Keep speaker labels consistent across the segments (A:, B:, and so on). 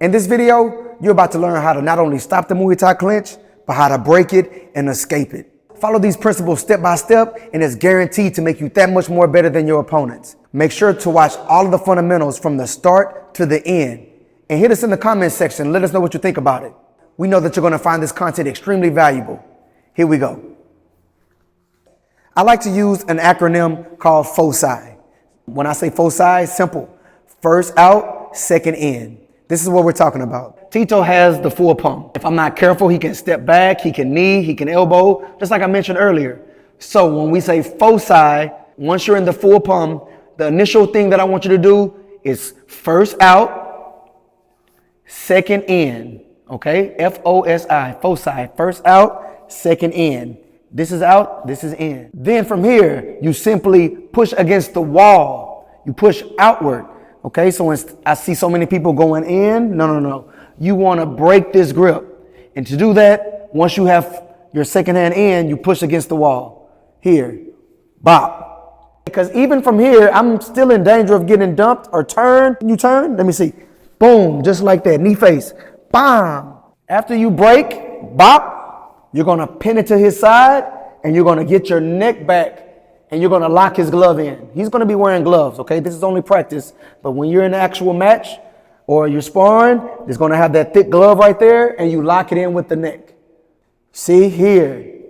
A: In this video, you're about to learn how to not only stop the Muay Thai clinch, but how to break it and escape it. Follow these principles step by step, and it's guaranteed to make you that much more better than your opponents. Make sure to watch all of the fundamentals from the start to the end. And hit us in the comments section. Let us know what you think about it. We know that you're going to find this content extremely valuable. Here we go. I like to use an acronym called FOSI. When I say FOSI, it's simple. First out, second in. This is what we're talking about. Tito has the full pump. If I'm not careful, he can step back, he can knee, he can elbow, just like I mentioned earlier. So when we say FOSI, once you're in the full pump, the initial thing that I want you to do is first out, second in. Okay? F-O-S-I, FOSI. First out, second in. This is out, this is in. Then from here, you simply push against the wall. You push outward. Okay, so when I see so many people going in, no. You want to break this grip. And to do that, once you have your second hand in, you push against the wall. Here, bop. Because even from here, I'm still in danger of getting dumped or turned. You turn, let me see. Boom, just like that, knee face. Bam. After you break, bop, you're going to pin it to his side and you're going to get your neck back. And you're going to lock his glove in. He's going to be wearing gloves, okay? This is only practice. But when you're in an actual match or you're sparring, it's going to have that thick glove right there, and you lock it in with the neck. See here.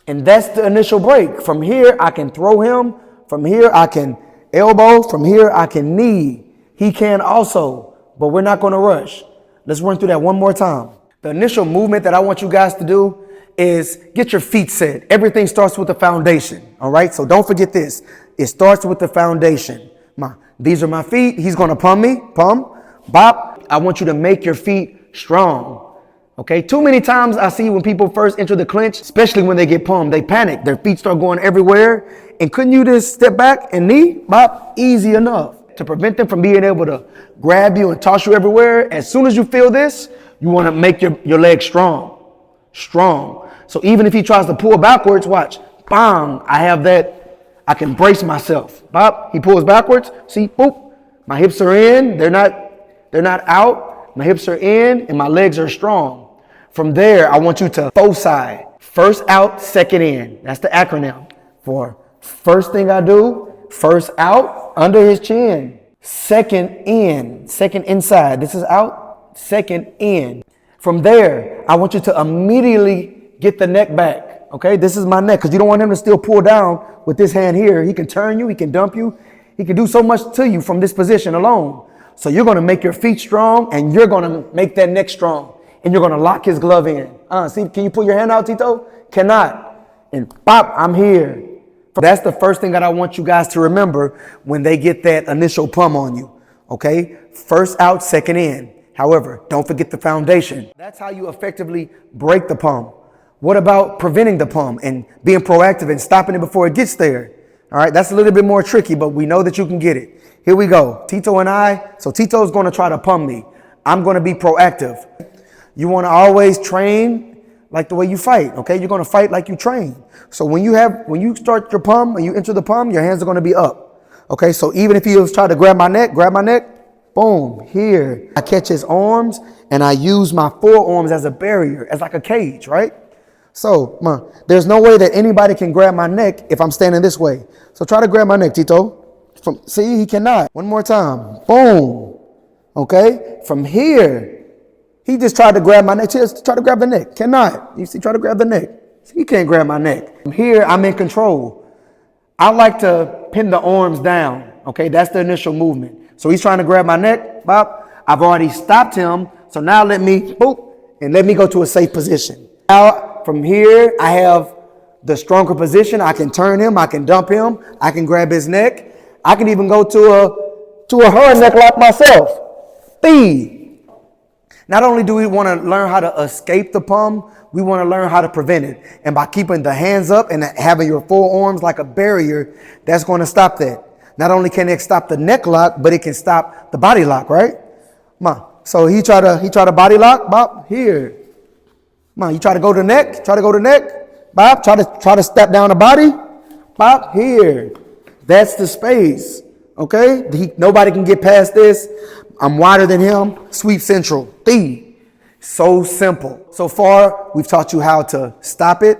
A: And that's the initial break. From here, I can throw him. From here, I can elbow. From here, I can knee. He can also, but we're not going to rush. Let's run through that one more time. The initial movement that I want you guys to do is get your feet set. Everything starts with the foundation, all right? So don't forget this. It starts with the foundation. These are my feet. He's going to pump me, bop. I want you to make your feet strong, okay? Too many times I see when people first enter the clinch, especially when they get pumped, they panic. Their feet start going everywhere. And couldn't you just step back and knee, bop, easy enough to prevent them from being able to grab you and toss you everywhere? As soon as you feel this, you want to make your legs strong. So even if he tries to pull backwards, watch, bang, I have that, I can brace myself. Bop, he pulls backwards, see, boop, my hips are in, they're not out, my hips are in, and my legs are strong. From there, I want you to FOSI, first out, second in. That's the acronym for first thing I do, first out, under his chin, second in, second inside. This is out, second in. From there, I want you to immediately get the neck back, okay? This is my neck, because you don't want him to still pull down with this hand here. He can turn you, he can dump you, he can do so much to you from this position alone. So you're going to make your feet strong, and you're going to make that neck strong, and you're going to lock his glove in. See, can you pull your hand out, Tito? Cannot. And pop, I'm here. That's the first thing that I want you guys to remember when they get that initial pump on you, okay? First out, second in. However, don't forget the foundation. That's how you effectively break the pump. What about preventing the pump and being proactive and stopping it before it gets there? All right, that's a little bit more tricky, but we know that you can get it. Here we go. Tito and I. So Tito's going to try to pump me. I'm going to be proactive. You want to always train like the way you fight, okay? You're going to fight like you train. So when you start your pump and you enter the pump, your hands are going to be up. Okay, so even if he was trying to grab my neck, boom, here. I catch his arms and I use my forearms as a barrier, as like a cage, right? So, there's no way that anybody can grab my neck if I'm standing this way. So try to grab my neck, Tito. See, he cannot. One more time. Boom. Okay? From here, he just tried to grab my neck. Just try to grab the neck. Cannot. You see, try to grab the neck. See, he can't grab my neck. From here, I'm in control. I like to pin the arms down. Okay? That's the initial movement. So he's trying to grab my neck, bop. I've already stopped him. So now let me go to a safe position. Now from here, I have the stronger position. I can turn him. I can dump him. I can grab his neck. I can even go to a hard neck lock myself. Feed. Not only do we want to learn how to escape the pump, we want to learn how to prevent it. And by keeping the hands up and having your forearms like a barrier, that's going to stop that. Not only can it stop the neck lock, but it can stop the body lock, right? So he try to body lock, bop, here. You try to go to neck, bop, try to step down the body, bop, here. That's the space, okay? Nobody can get past this. I'm wider than him, sweep central, thee. So simple. So far, we've taught you how to stop it.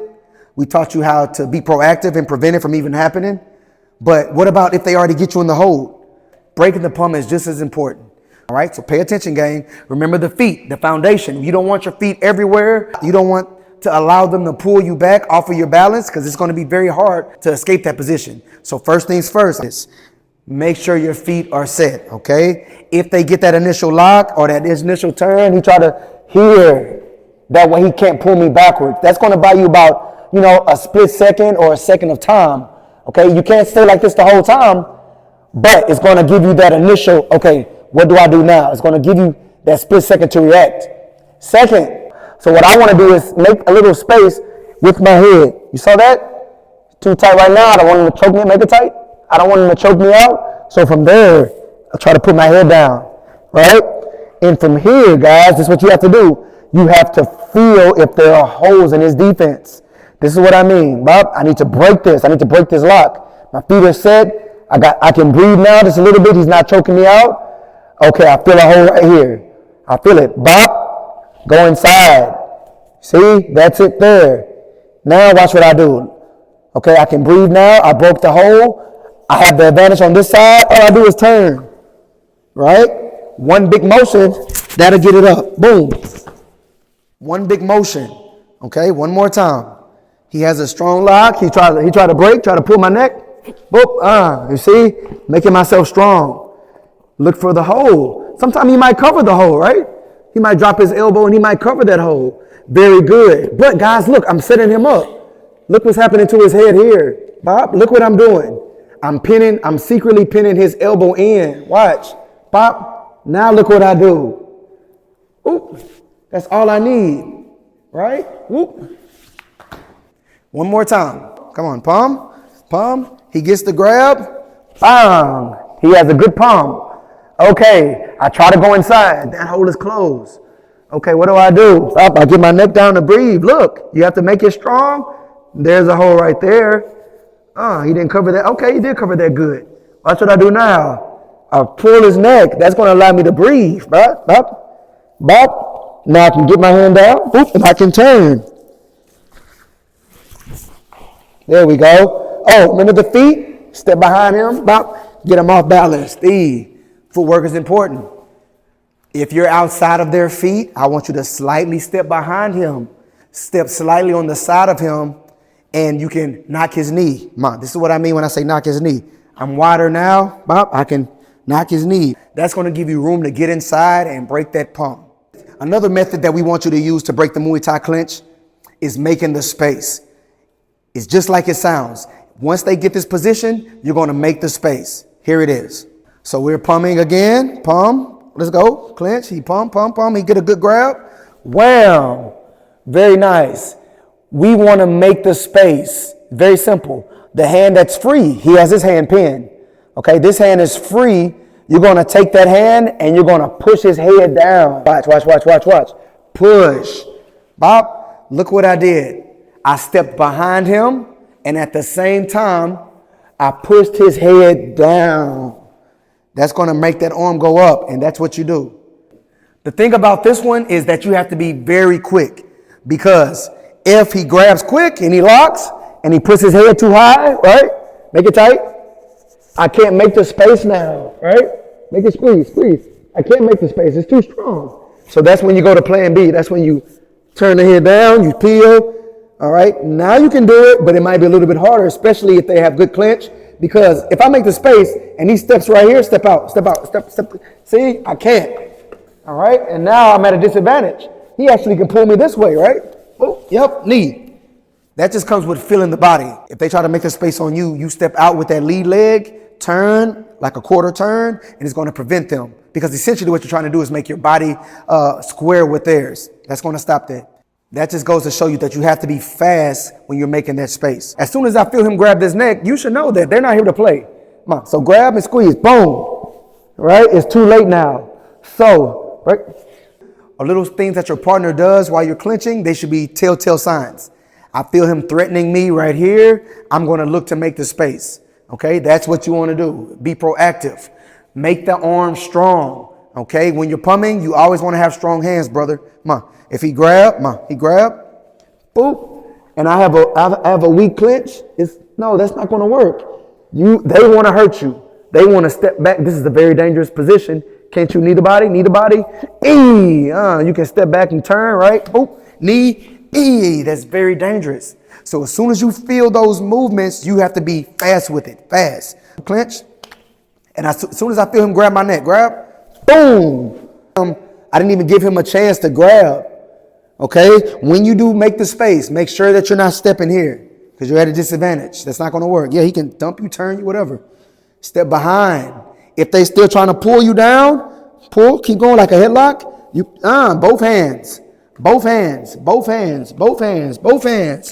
A: We taught you how to be proactive and prevent it from even happening. But what about if they already get you in the hold? Breaking the palm is just as important. All right, so pay attention, gang. Remember the feet, the foundation. You don't want your feet everywhere. You don't want to allow them to pull you back off of your balance because it's going to be very hard to escape that position. So first things first is make sure your feet are set, okay? If they get that initial lock or that initial turn, he try to hear. That way he can't pull me backwards. That's going to buy you about, a split second or a second of time, okay? You can't stay like this the whole time, but it's going to give you that initial, okay, what do I do now? It's going to give you that split second to react. Second, so what I want to do is make a little space with my head. You saw that? It's too tight right now. I don't want him to choke me, make it tight. I don't want him to choke me out. So from there, I'll try to put my head down, right? And from here, guys, this is what you have to do. You have to feel if there are holes in his defense. This is what I mean, Bob. I need to break this. I need to break this lock. My feet are set. I can breathe now just a little bit. He's not choking me out. Okay, I feel a hole right here. I feel it. Bob, go inside. See, that's it there. Now watch what I do. Okay, I can breathe now. I broke the hole. I have the advantage on this side. All I do is turn. Right? One big motion, that'll get it up. Boom. One big motion. Okay, one more time. He has a strong lock. He tried to break, try to pull my neck. Boop. You see? Making myself strong. Look for the hole. Sometimes he might cover the hole, right? He might drop his elbow and he might cover that hole. Very good. But guys, look, I'm setting him up. Look what's happening to his head here. Bob, look what I'm doing. I'm secretly pinning his elbow in. Watch. Bob, now look what I do. Oop. That's all I need. Right? Whoop. One more time. Come on, palm. Palm. He gets the grab. Bang. He has a good palm. Okay, I try to go inside. That hole is closed. Okay, what do? I get my neck down to breathe. Look, you have to make it strong. There's a hole right there. He didn't cover that. Okay, he did cover that good. Watch what I do now. I pull his neck. That's going to allow me to breathe. Bop, bop, bop. Now I can get my hand down. Boop, and I can turn. There we go. Oh, remember the feet? Step behind him. Bop. Get him off balance. Footwork is important. If you're outside of their feet, I want you to slightly step behind him. Step slightly on the side of him, and you can knock his knee. This is what I mean when I say knock his knee. I'm wider now. Bob, I can knock his knee. That's going to give you room to get inside and break that palm. Another method that we want you to use to break the Muay Thai clinch is making the space. It's just like it sounds. Once they get this position, you're going to make the space. Here it is. So we're pumping again. Palm. Let's go. Clinch. He pump. He get a good grab. Wham. Very nice. We want to make the space. Very simple. The hand that's free, he has his hand pinned. Okay, this hand is free. You're going to take that hand and you're going to push his head down. Watch. Push. Bob, look what I did. I stepped behind him and at the same time, I pushed his head down. That's going to make that arm go up, and that's what you do. The thing about this one is that you have to be very quick, because if he grabs quick and he locks and he puts his head too high, right? Make it tight. I can't make the space now, right? Make it squeeze. I can't make the space. It's too strong. So that's when you go to plan B. That's when you turn the head down, you peel. All right. Now you can do it, but it might be a little bit harder, especially if they have good clinch. Because if I make the space and he steps right here, step out. See, I can't. All right. And now I'm at a disadvantage. He actually can pull me this way, right? Oh, yep, knee. That just comes with feeling the body. If they try to make a space on you, you step out with that lead leg, turn like a quarter turn, and it's going to prevent them. Because essentially what you're trying to do is make your body square with theirs. That's going to stop that. That just goes to show you that you have to be fast when you're making that space. As soon as I feel him grab this neck, you should know that they're not here to play. Come on. So grab and squeeze. Boom. Right? It's too late now. So, right? Or little things that your partner does while you're clinching, they should be telltale signs. I feel him threatening me right here. I'm going to look to make the space. Okay? That's what you want to do. Be proactive. Make the arm strong. Okay, when you're pumping, you always want to have strong hands, brother. If he grab, boop, and I have a weak clinch. No, that's not going to work. They want to hurt you. They want to step back. This is a very dangerous position. Can't you knee the body? Knee the body. You can step back and turn, right? Boop, knee. That's very dangerous. So as soon as you feel those movements, you have to be fast with it. Fast. Clinch. And as soon as I feel him grab my neck, grab, boom. I didn't even give him a chance to grab. Okay? When you do make the space, make sure that you're not stepping here because you're at a disadvantage. That's not going to work. Yeah, he can dump you, turn you, whatever. Step behind. If they still trying to pull you down, pull, keep going like a headlock. Both hands. Both hands.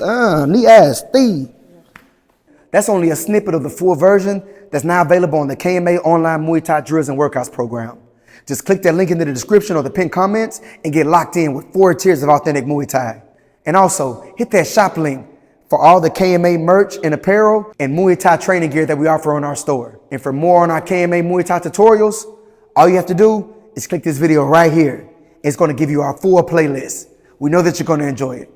A: Knee ass, thee. That's only a snippet of the full version that's now available on the KMA online Muay Thai drills and workouts program. Just click that link in the description or the pinned comments and get locked in with 4 tiers of authentic Muay Thai. And also hit that shop link for all the KMA merch and apparel and Muay Thai training gear that we offer on our store. And for more on our KMA Muay Thai tutorials, all you have to do is click this video right here. It's going to give you our full playlist. We know that you're going to enjoy it.